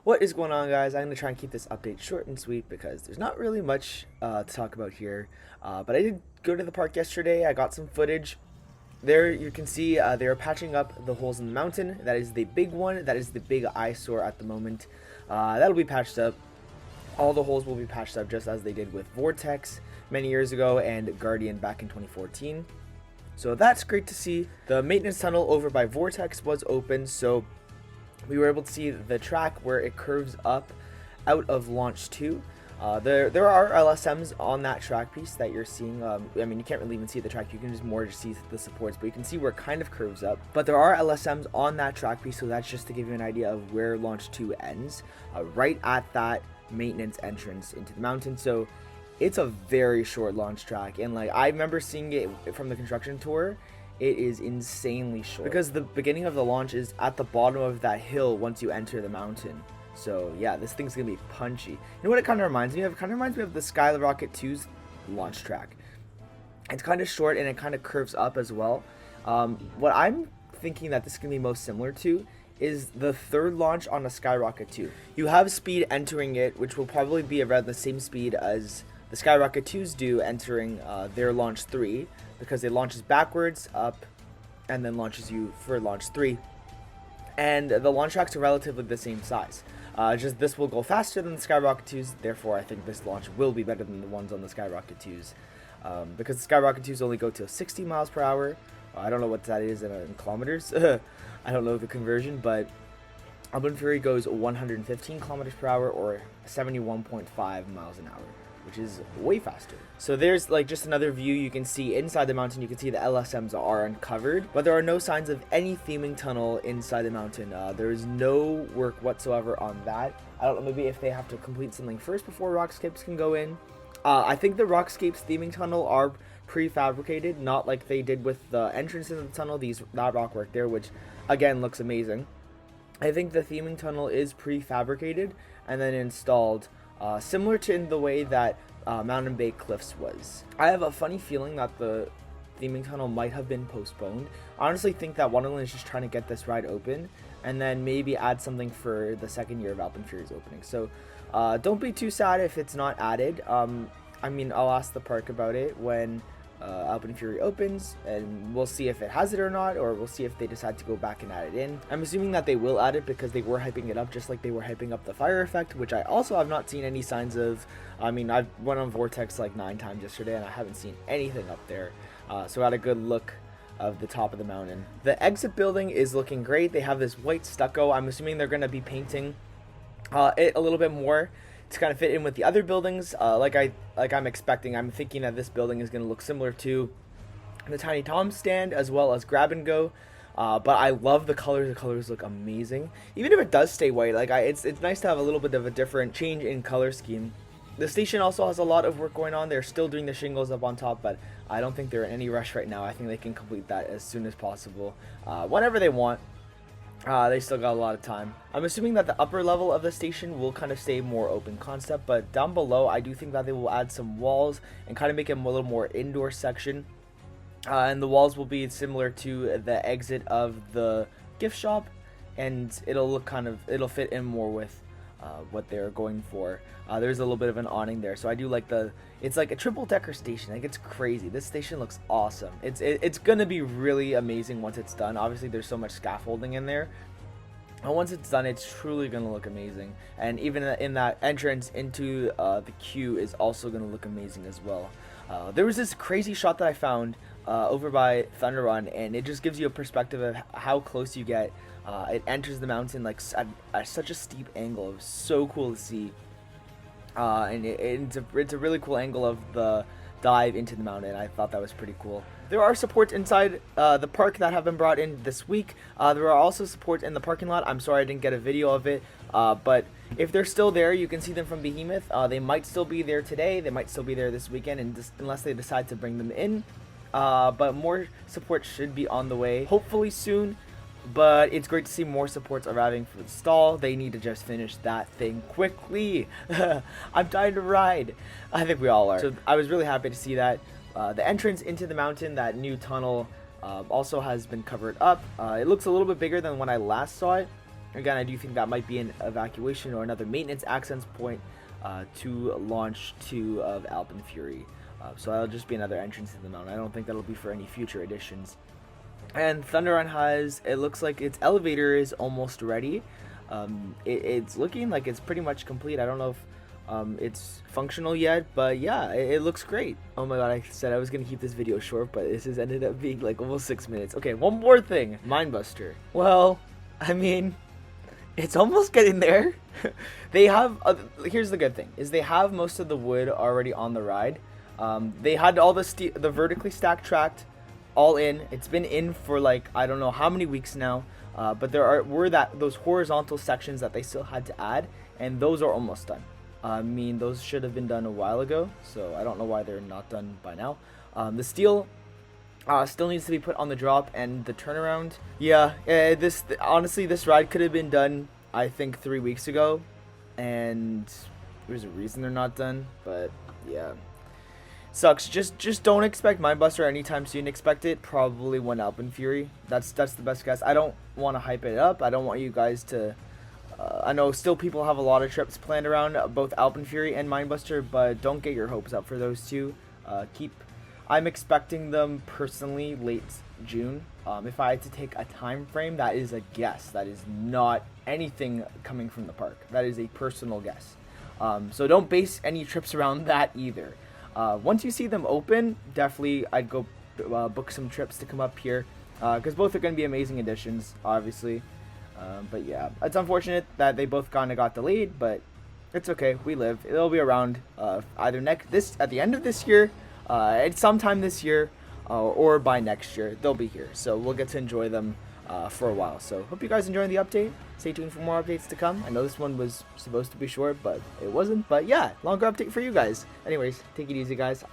What is going on, guys? I'm going to try and keep this update short and sweet because there's not really much to talk about here. But I did go to the park yesterday. I got some footage. There you can see they are patching up the holes in the mountain. That is the big one. That is the big eyesore at the moment. That'll be patched up. All the holes will be patched up just as they did with Vortex many years ago and Guardian back in 2014. So that's great to see. The maintenance tunnel over by Vortex was open, so we were able to see the track where it curves up out of launch 2. There are LSMs on that track piece that you're seeing. I mean, you can't really even see the track, you can just see the supports, but you can see where it kind of curves up. But there are LSMs on that track piece, so that's just to give you an idea of where launch 2 ends, right at that maintenance entrance into the mountain. So it's a very short launch track, and like I remember seeing it from the construction tour. It is insanely short because the beginning of the launch is at the bottom of that hill once you enter the mountain. So yeah, this thing's gonna be punchy. You know what it kind of reminds me of? It kind of reminds me of the Skyrocket 2's launch track. It's kind of short and it kind of curves up as well. What I'm thinking that this is gonna be most similar to is the third launch on a Skyrocket 2. You have speed entering it, which will probably be around the same speed as the Skyrocket 2s do entering their launch 3, because it launches backwards up and then launches you for launch 3. And the launch tracks are relatively the same size. Just this will go faster than the Skyrocket 2s, therefore I think this launch will be better than the ones on the Skyrocket 2s. Because the Skyrocket 2s only go to 60 miles per hour. I don't know what that is in kilometers. I don't know the conversion, but AlpenFury goes 115 kilometers per hour or 71.5 miles an hour, which is way faster. So there's like just another view. You can see inside the mountain, you can see the LSMs are uncovered, but there are no signs of any theming tunnel inside the mountain. There is no work whatsoever on that. I don't know, maybe if they have to complete something first before Rockscapes can go in. I think the Rockscapes theming tunnel are prefabricated, not like they did with the entrance into the tunnel, that rock work there, which again looks amazing. I think the theming tunnel is prefabricated and then installed, similar to in the way that Mountain Bay Cliffs was. I have a funny feeling that the theming tunnel might have been postponed. I honestly think that Wonderland is just trying to get this ride open and then maybe add something for the second year of AlpenFury's opening. So don't be too sad if it's not added. I mean, I'll ask the park about it when AlpenFury opens, and we'll see if it has it or not, or we'll see if they decide to go back and add it in. I'm assuming that they will add it because they were hyping it up just like they were hyping up the fire effect, which I also have not seen any signs of. I mean, I went on Vortex like 9 times yesterday and I haven't seen anything up there. So I had a good look of the top of the mountain. The exit building is looking great. They have this white stucco. I'm assuming they're going to be painting it a little bit more to kind of fit in with the other buildings, like I'm expecting. I'm thinking that this building is going to look similar to the Tiny Tom stand as well as Grab and Go. But I love the colors. The colors look amazing. Even if it does stay white, like it's nice to have a little bit of a different change in color scheme. The station also has a lot of work going on. They're still doing the shingles up on top, but I don't think they're in any rush right now. I think they can complete that as soon as possible, whenever they want. They still got a lot of time. I'm assuming that the upper level of the station will kind of stay more open concept, but down below I do think that they will add some walls and kind of make it a little more indoor section. And the walls will be similar to the exit of the gift shop, and it'll fit in more with what they're going for. There's a little bit of an awning there, so I do like it's like a triple decker station. Like, it's crazy. This station looks awesome. It's gonna be really amazing once it's done. Obviously there's so much scaffolding in there, and once it's done, it's truly gonna look amazing. And even in that entrance into the queue is also gonna look amazing as well. There was this crazy shot that I found over by Thunder Run, and it just gives you a perspective of how close you get. It enters the mountain like at such a steep angle. It was so cool to see, and it's a really cool angle of the dive into the mountain. I thought that was pretty cool. There are supports inside the park that have been brought in this week. There are also supports in the parking lot. I'm sorry I didn't get a video of it, but if they're still there, you can see them from Behemoth. They might still be there today. They might still be there this weekend, and unless they decide to bring them in. But more support should be on the way, hopefully soon. But it's great to see more supports arriving for the stall. They need to just finish that thing quickly. I'm dying to ride. I think we all are. So I was really happy to see that. The entrance into the mountain, that new tunnel, also has been covered up. It looks a little bit bigger than when I last saw it. Again, I do think that might be an evacuation or another maintenance access point to launch 2 of AlpenFury. So that'll just be another entrance to the mountain. I don't think that'll be for any future editions. And Thunder Run has, it looks like its elevator is almost ready. It's looking like it's pretty much complete. I don't know if it's functional yet, but yeah, it looks great. Oh my god, I said I was gonna keep this video short, but this has ended up being like almost 6 minutes. Okay, one more thing. Minebuster. Well, I mean, it's almost getting there. They have, here's the good thing, is they have most of the wood already on the ride. They had all the vertically stacked tracked all in. It's been in for like, I don't know how many weeks now. But there were those horizontal sections that they still had to add, and those are almost done. I mean, those should have been done a while ago, so I don't know why they're not done by now. The steel still needs to be put on the drop, and the turnaround. Yeah, honestly, this ride could have been done, I think, 3 weeks ago, and there's a reason they're not done. But yeah, sucks. Just don't expect Minebuster anytime soon. Expect it probably when AlpenFury. That's the best guess. I don't want to hype it up. I don't want you guys to. I know still people have a lot of trips planned around both AlpenFury and Minebuster, but don't get your hopes up for those two. I'm expecting them personally late June. If I had to take a time frame, that is a guess. That is not anything coming from the park. That is a personal guess. So don't base any trips around that either. Once you see them open, definitely I'd go book some trips to come up here, because both are going to be amazing additions, obviously. But yeah, it's unfortunate that they both kind of got delayed, but it's okay. We live. It'll be around either at the end of this year, sometime this year, or by next year. They'll be here, so we'll get to enjoy them for a while. So hope you guys enjoyed the update. Stay tuned for more updates to come. I know this one was supposed to be short, but it wasn't. But yeah, longer update for you guys. Anyways, take it easy, guys.